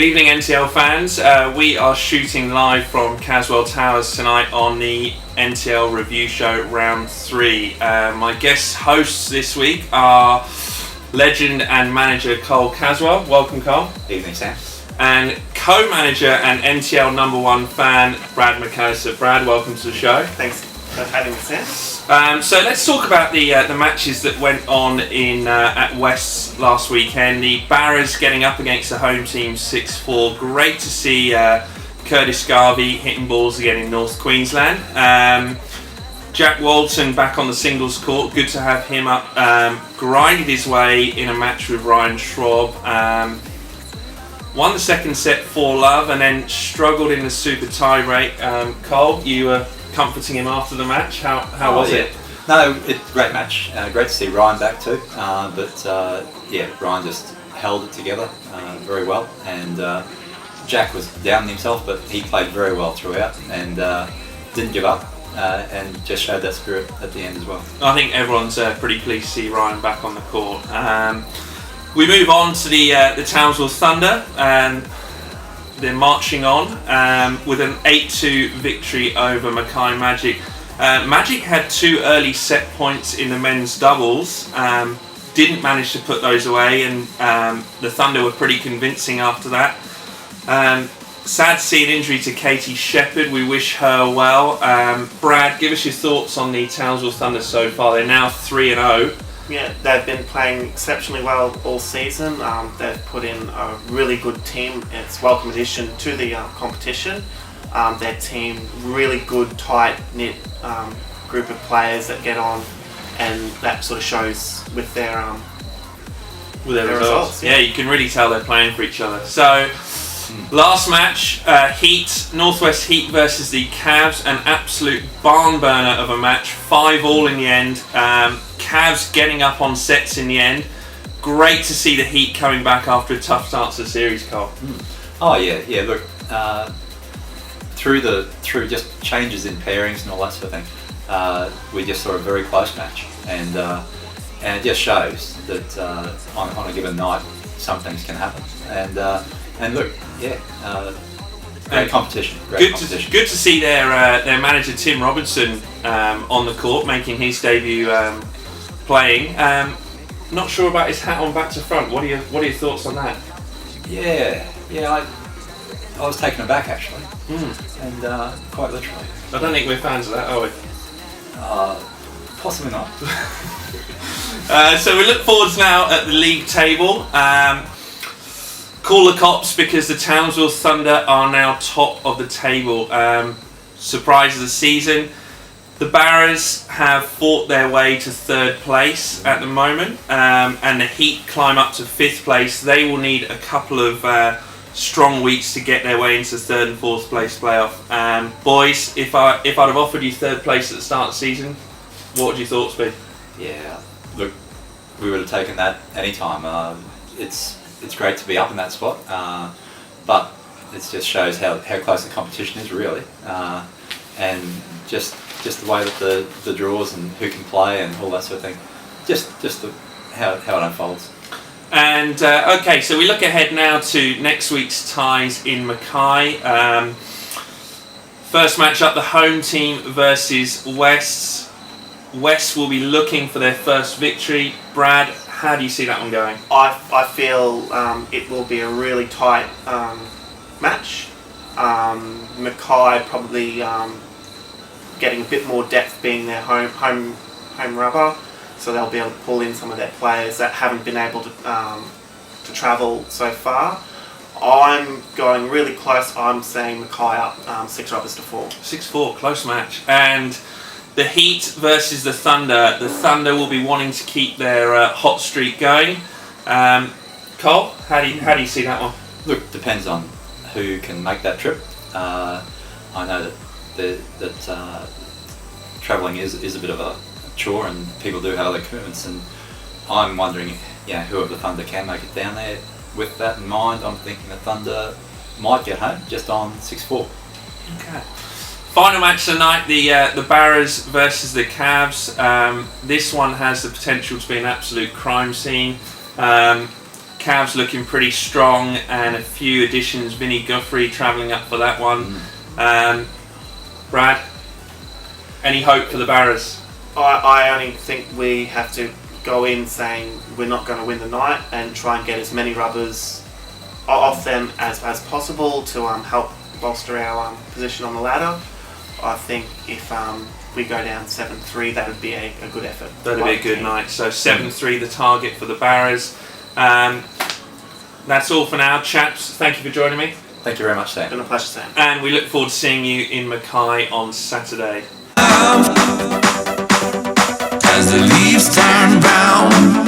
Good evening, NTL fans. We are shooting live from Casswell Towers tonight on the NTL review show round 3. My guest hosts this week are legend and manager Cole Casswell. Welcome, Cole. Evening, Sam. And co-manager and NTL #1 fan Brad McAllister. Brad, welcome to the show. Thanks for having me, Sam. So let's talk about the matches that went on in at West last weekend. The Barras getting up against the home team 6-4. Great to see Curtis Garvey hitting balls again in North Queensland. Jack Walton back on the singles court. Good to have him up. Grinded his way in a match with Ryan Schwab. Won the second set 4-love and then struggled in the super tie break. Cole, you were comforting him after the match. How was it? No, great match. Great to see Ryan back too. Ryan just held it together very well, and Jack was down himself, but he played very well throughout and didn't give up and just showed that spirit at the end as well. I think everyone's pretty pleased to see Ryan back on the court. We move on to the Townsville Thunder. They're marching on with an 8-2 victory over Mackay Magic. Magic had 2 early set points in the men's doubles, didn't manage to put those away, and the Thunder were pretty convincing after that. Sad to see an injury to Katie Shepherd. We wish her well. Brad, give us your thoughts on the Townsville Thunder so far. They're now 3-0. Yeah, they've been playing exceptionally well all season. They've put in a really good team. It's a welcome addition to the competition. Their team, really good, tight-knit group of players that get on, and that sort of shows with their results. Yeah, you can really tell they're playing for each other. So, last match, Northwest Heat versus the Cavs, an absolute barn burner of a match, 5-all in the end. Cavs getting up on sets in the end. Great to see the Heat coming back after a tough start to the series, Cole. Oh yeah. Look, through just changes in pairings and all that sort of thing, we just saw a very close match, and it just shows that on a given night some things can happen. And look, great competition. Good to see their manager Tim Robinson on the court, making his debut playing. Not sure about his hat on back to front. What are your thoughts on that? Yeah. I was taken aback actually, and quite literally. I don't think we're fans of that, are we? Possibly not. So we look forwards now at the league table. Call the cops because the Townsville Thunder are now top of the table. Surprise of the season. The Barras have fought their way to 3rd place at the moment, and the Heat climb up to 5th place. They will need a couple of strong weeks to get their way into 3rd and 4th place playoff. Boys, if I'd have offered you 3rd place at the start of the season, what would your thoughts be? Yeah, look, we would have taken that any time. It's great to be up in that spot, but it just shows how close the competition is really, and just the way that the draws and who can play and all that sort of thing, just how it unfolds. And okay, so we look ahead now to next week's ties in Mackay. First match up, the home team versus West. West will be looking for their first victory. Brad, how do you see that one going? I feel it will be a really tight match. Mackay probably getting a bit more depth, being their home rubber, so they'll be able to pull in some of their players that haven't been able to travel so far. I'm going really close. I'm saying Mackay up 6 rubbers to 4. 6-4, close match. And the Heat versus the Thunder. The Thunder will be wanting to keep their hot streak going. Cole, how do you see that one? Look, depends on who can make that trip. I know that travelling is a bit of a chore, and people do have other commitments. And I'm wondering, who of the Thunder can make it down there. With that in mind, I'm thinking the Thunder might get home just on 6-4. Okay. Final match tonight, the Barras versus the Cavs. This one has the potential to be an absolute crime scene. Cavs looking pretty strong, and a few additions. Vinny Guthrie travelling up for that one. Brad, any hope for the Barras? I only think we have to go in saying we're not going to win the night and try and get as many rubbers off them as possible to help bolster our position on the ladder. I think if we go down 7-3, that would be a good effort. That would be a good night. So 7-3 the target for the Barras. That's all for now, chaps. Thank you for joining me. Thank you very much, Sam. It's been a pleasure, Sam. And we look forward to seeing you in Mackay on Saturday. As the leaves turn brown,